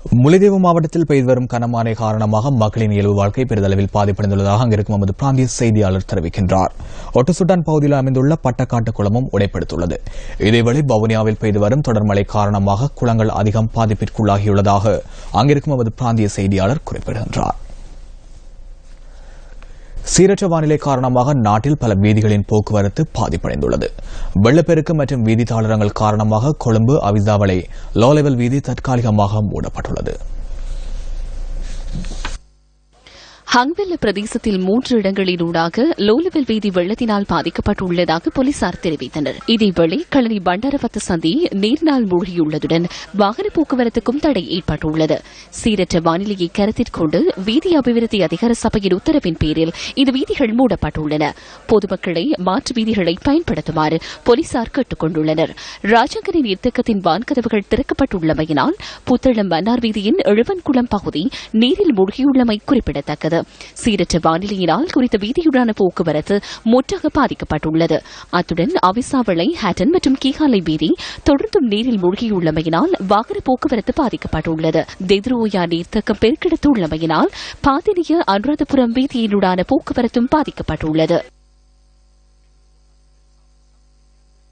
முல்லைத்தீவு மாவட்டத்தில் பெய்து வரும் கனமழை காரணமாக மக்களின் இயல்பு வாழ்க்கை பெரிதளவில் பாதிப்படைந்துள்ளதாக அங்கிருக்கும் நமது பிராந்திய செய்தியாளர் தெரிவிக்கின்றார். ஒட்டுசுட்டான் பகுதியில் அமைந்துள்ள பட்டக்காட்டு குளமும் உடைப்படுத்துள்ளது. இதேவேளை வவுனியாவில் பெய்து வரும் தொடர் மழை காரணமாக குளங்கள் அதிகம் பாதிப்பிற்குள்ளாகியுள்ளதாக அங்கிருக்கும் நமது பிராந்திய செய்தியாளர் குறிப்பிடுகின்றார். சீரற்ற வானிலை காரணமாக நாட்டில் பல வீதிகளின் போக்குவரத்து பாதிப்படைந்துள்ளது. வெள்ளப்பெருக்கு மற்றும் வீதி தாளரங்கள் காரணமாக கொழும்பு அவிசாவளை லோ லெவல் வீதி தற்காலிகமாக மூடப்பட்டுள்ளது. ஹங்வெல்ல பிரதேசத்தில் 3 இடங்களிலூடாக லோ லெவல் வீதி வெள்ளத்தினால் பாதிக்கப்பட்டுள்ளதாக போலீசார் தெரிவித்தனர். இதேவேளை களனி பண்டாரவத்த சந்தி நீரினால் மூழ்கியுள்ளதுடன் வாகன போக்குவரத்துக்கும் தடை ஏற்பட்டுள்ளது. சீரற்ற வானிலையை கருத்தில் கொண்டு வீதி அபிவிருத்தி அதிகார சபையின் உத்தரவின் பேரில் இந்த வீதிகள் மூடப்பட்டுள்ளன. பொதுமக்களை மாற்று வீதிகளை பயன்படுத்துமாறு போலீசார் கேட்டுக் கொண்டுள்ளனர். ராஜாங்கரின் நீர்த்தேக்கத்தின் வான்கதவுகள் திறக்கப்பட்டுள்ளமையினால் புத்தளம் மன்னார் வீதியின் எழுவன்குளம் பகுதி நீரில் மூழ்கியுள்ளமை குறிப்பிடத்தக்கது. சீரற்ற வானிலையினால் குறித்த வீதியுடான போக்குவரத்து முற்றாக பாதிக்கப்பட்டுள்ளது. அத்துடன் அவிசாவளை ஹேட்டன் மற்றும் கீகாலை வீதி தொடர்ந்தும் நீரில் மூழ்கியுள்ளமையினால் வாகன போக்குவரத்து பாதிக்கப்பட்டுள்ளது. தெத்ரோயா நீர்த்தக்கம் பெருக்கெடுத்துள்ளமையினால் பாதினிய அனுராதபுரம் வீதியினுடான போக்குவரத்தும் பாதிக்கப்பட்டுள்ளது.